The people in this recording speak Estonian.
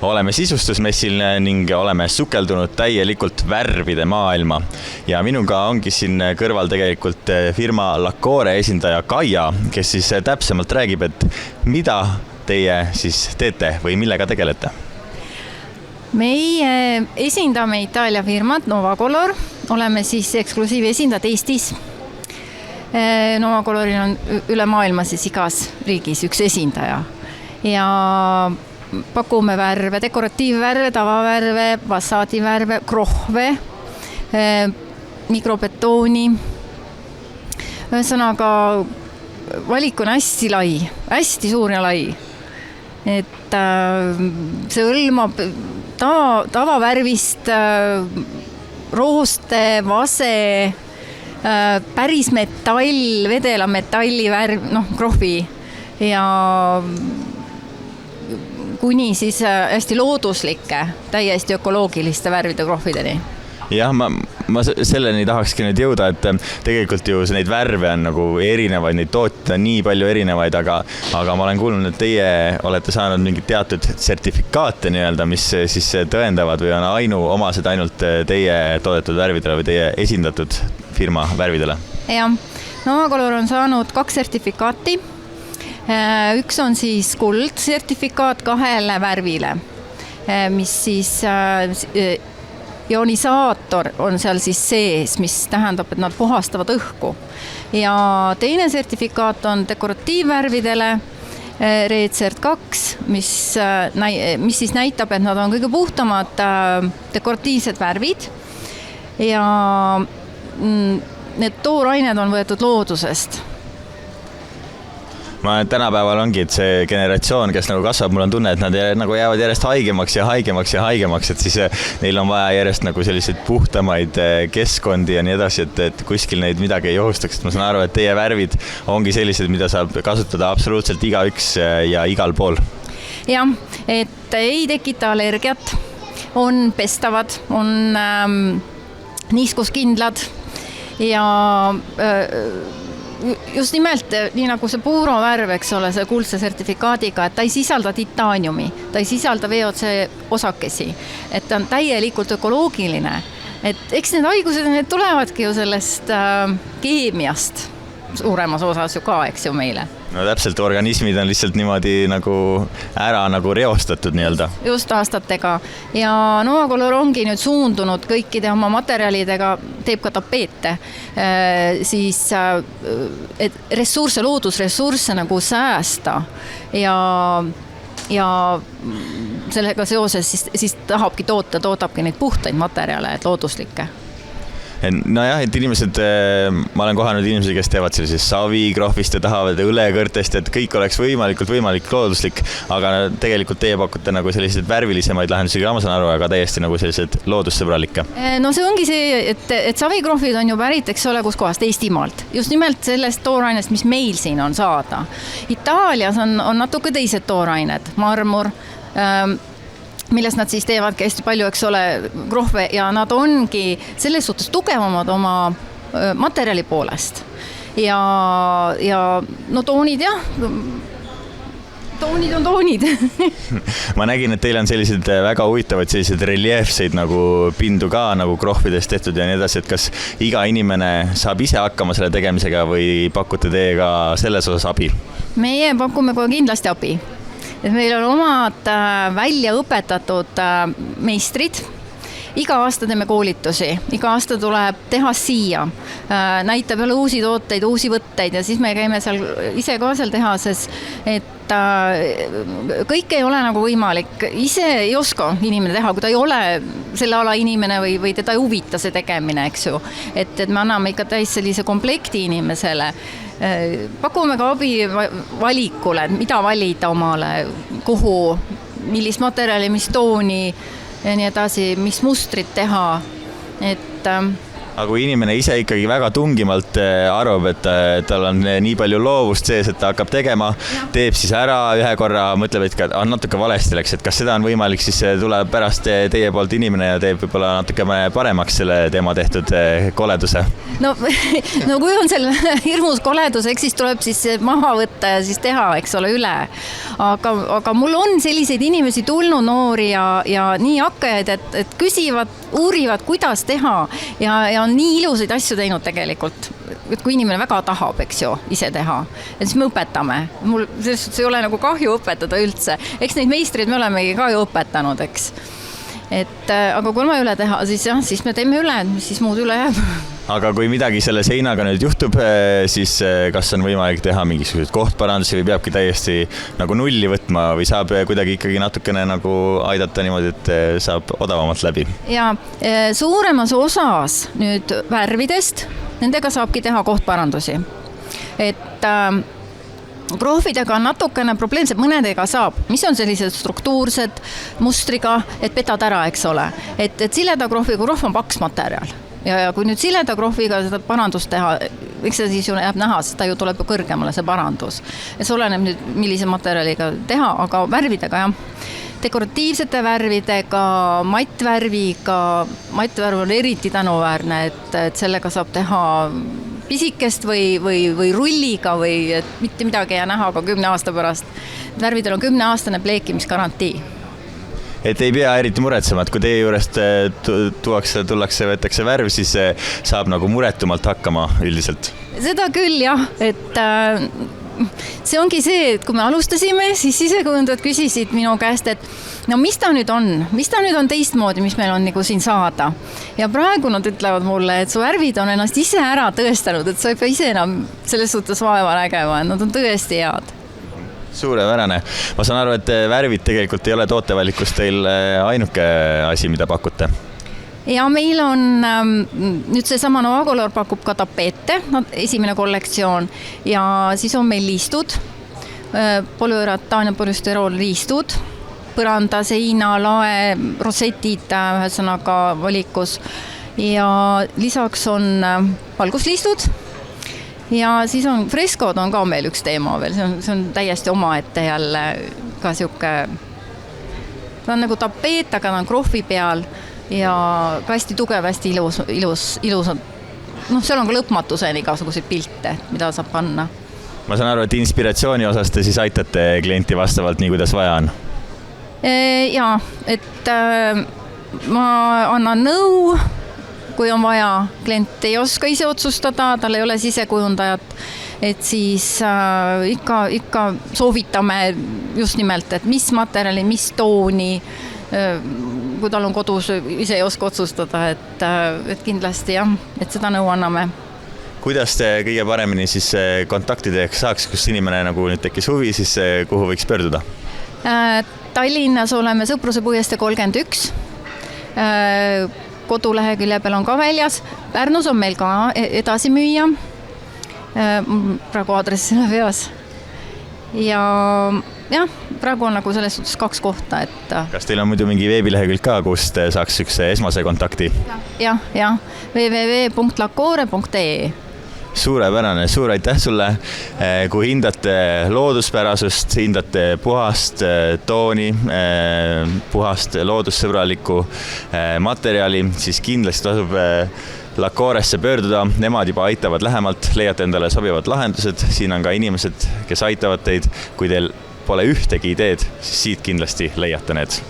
Oleme sisustusmessil ning oleme sukeldunud täielikult värvide maailma. Ja minuga ongi siin kõrval tegelikult firma Lacore esindaja Kaia, kes siis täpsemalt räägib, et mida teie siis teete või millega tegelete? Meie esindame Itaalia firmat Novacolor, oleme siis eksklusiivi esindajad Eestis. Novacoloril on üle maailma siis igas riigis üks esindaja ja pakume värve, dekoratiivvärve, tavavärve, fassaadivärve, krohve, mikrobetooni. Ühesõnaga, valik on hästi lai, hästi suur ja lai. Et see hõlmab tavavärvist, rooste, vase, päris metall, vedela metalli värv, krohvi ja kuni siis hästi looduslike, täiesti ökoloogiliste värvide krohvideni. Jah, ma selleni tahakski nüüd jõuda, et tegelikult ju neid värve on nagu erinevaid, neid tootjad on nii palju erinevaid, aga ma olen kuulnud, et teie olete saanud mingid teatud sertifikaate nii-öelda, mis siis tõendavad või on omased ainult teie toodetud värvidele või teie esindatud firma värvidele? Jah, Novacolor on saanud 2 sertifikaati. Üks on siis kuldsertifikaat 2 värvile, mis siis ionisaator on seal siis sees, mis tähendab, et nad puhastavad õhku. Ja teine sertifikaat on dekoratiivvärvidele, Red-Cert 2, mis siis näitab, et nad on kõige puhtamad dekoratiivsed värvid ja need toorained on võetud loodusest. Tänapäeval ongi, et see generatsioon, kes nagu kasvab, mul on tunne, et nad nagu jäävad järjest haigemaks ja haigemaks ja haigemaks, et siis neil on vaja järjest nagu selliseid puhtamaid keskkondi ja nii edasi, et kuskil neid midagi ei ohustaks. Ma saan aru, et teie värvid ongi sellised, mida saab kasutada absoluutselt igaüks ja igal pool. Jah, et ei tekita allergiat, on pestavad, on niiskuskindlad ja just nimelt nii nagu see puurovärv, eks ole, see kuldse sertifikaadiga, et ta ei sisalda titaaniumi, ta ei sisalda VOC osakesi, et ta on täielikult ökoloogiline. Et eks need haigused need tulevadki ju sellest keemiast suuremas osas ju ka, eks ju meile. No täpselt, organismid on lihtsalt niimoodi nagu ära nagu reostatud nii-öelda. Just aastatega. Ja Novacolor ongi nüüd suundunud kõikide oma materjalidega, teeb ka tapeete, siis et loodusressursse nagu säästa ja sellega seoses siis toodabki neid puhtaid materjale, et looduslikke. Nojah, et inimesed, ma olen kohanud inimesi, kes teevad sellises savikrohvist ja tahavad õlekõrtest, et kõik oleks võimalik looduslik, aga tegelikult teie pakute nagu selliseid värvilisemaid lahendusi, ma saan aru, aga täiesti nagu sellised loodussõbralikke. No see ongi see, et savikrohvid on ju pärit, eks ole, kus kohast Eestimaalt. Just nimelt sellest toorainest, mis meil siin on saada. Itaalias on natuke teised toorained, marmor, millest nad siis teevad hästi palju, eks ole, krohve ja nad ongi selles suhtes tugevamad oma materjali poolest. Ja no toonid jah, toonid on toonid. Ma nägin, et teil on sellised väga huvitavad sellised reljeefseid nagu pindu ka nagu krohvidest tehtud ja nii edasi, et kas iga inimene saab ise hakkama selle tegemisega või pakute teie ka selles osas abi? Meie pakume kohe kindlasti abi. Et meil on omad välja õpetatud meistrid. Iga aasta teeme koolitusi, iga aasta tuleb tehas siia, näitab jälle uusi tooteid, uusi võtteid ja siis me käime seal ise ka seal tehases, et kõik ei ole nagu võimalik. Ise ei oska inimene teha, kui ta ei ole selle ala inimene või teda ei huvita see tegemine, eks ju. Et me anname ikka täis sellise komplekti inimesele. Pakume ka abi valikule, mida valida omale, kuhu, millist materjali, mis tooni ja nii edasi, mis mustrit teha. Et aga kui inimene ise ikkagi väga tungimalt arvab, et tal on nii palju loovust sees, et ta hakkab tegema, teeb siis ära ühe korra, mõtleb, et natuke valesti läks, et kas seda on võimalik, siis tuleb pärast teie poolt inimene ja teeb võib-olla natuke paremaks selle teema tehtud koleduse? No kui on selle hirmus koledus, eks siis tuleb siis maha võtta ja siis teha, eks ole, üle. Aga mul on selliseid inimesi tulnud noori ja nii hakkajaid, et küsivad, uurivad, kuidas teha ja on nii ilusaid asju teinud tegelikult, et kui inimene väga tahab, eks ju, ise teha, et siis me õpetame. Mul selles suhtes ei ole nagu kahju õpetada üldse. Eks neid meistreid me olemegi ka ju õpetanud, eks. Aga kui ma üle teha, siis me teeme üle, siis muud üle jääb. Aga kui midagi selle seinaga nüüd juhtub, siis kas on võimalik teha mingisugused kohtparandusi või peabki täiesti nagu nulli võtma või saab kuidagi ikkagi natukene nagu aidata niimoodi, et saab odavamalt läbi? Ja suuremas osas nüüd värvidest, nendega saabki teha kohtparandusi. Et krohvidega on natukene probleemsed, mõnedega saab, mis on sellised struktuursed mustriga, et petad ära, eks ole. Et sileda krohvi, kui krohv on paks materjal. Ja kui nüüd sileda krohviga seda parandust teha, eks see siis ju jääb näha, sest ta ju tuleb kõrgemale see parandus. Ja see oleneb nüüd, millise materjaliga teha, aga värvidega jah. Dekoratiivsete värvidega, mattvärv on eriti tänuväärne, et sellega saab teha pisikest või rulliga või et mitte midagi ei näha ka 10 aasta pärast. Värvidel on 10-aastane pleekimisgarantii. Et ei pea eriti muretsema, et kui teie juurest tullakse, võetakse värv, siis saab nagu muretumalt hakkama üldiselt. Seda küll jah, et see ongi see, et kui me alustasime, siis sisekujundajad küsisid minu käest, et no mis ta nüüd on teistmoodi, mis meil on nagu siin saada. Ja praegu nad ütlevad mulle, et su värvid on ennast ise ära tõestanud, et sa ei pea ise enam selles suhtes vaeva nägema, et nad on tõesti head. Suurepärane. Ma saan aru, et värvid tegelikult ei ole tootevalikus teil ainuke asi, mida pakute. Ja meil on nüüd seesama Novacolor pakub ka tapeete, esimene kollektsioon, ja siis on meil liistud, polüurataan ja polüsterool liistud, põranda, seina, lae, rosetid ühesõnaga valikus ja lisaks on valgusliistud. Ja siis on freskod on ka meil üks teema veel, see on täiesti omaette jälle ka siuke, ta on nagu tapeet, aga ta on krohvi peal ja ka hästi tugev, hästi ilus on. Seal on ka lõpmatuseni igasuguseid pilte, mida saab panna. Ma saan aru, et inspiratsiooni osas te siis aitate klienti vastavalt nii, kuidas vaja on? Jaa, et ma annan nõu, kui on vaja, klient ei oska ise otsustada, tal ei ole sisekujundajat, et siis ikka soovitame just nimelt, et mis materjali, mis tooni, kui tal on kodus, ise ei oska otsustada, et kindlasti jah, et seda nõu anname. Kuidas te kõige paremini siis kontaktideks saaks, kus inimene nagu nüüd tekkis huvi, siis kuhu võiks pöörduda? Tallinnas oleme Sõpruse puiestee 31, kodulehekülje peal on ka väljas. Pärnus on meil ka edasi müüa. Praegu aadress selle peas. Ja jah, praegu on nagu selles suhtes 2 kohta. Kas teil on muidu mingi veebilehekülg ka, kust saaks üks esmase kontakti? Ja www.lacore.ee. Suurepärane, suur aitäh sulle. Kui hindate looduspärasust, hindate puhast tooni, puhast loodussõbralikku materjali, siis kindlasti tasub Lacoresse pöörduda. Nemad juba aitavad lähemalt, leiate endale sobivad lahendused. Siin on ka inimesed, kes aitavad teid. Kui teil pole ühtegi ideed, siis siit kindlasti leiate need.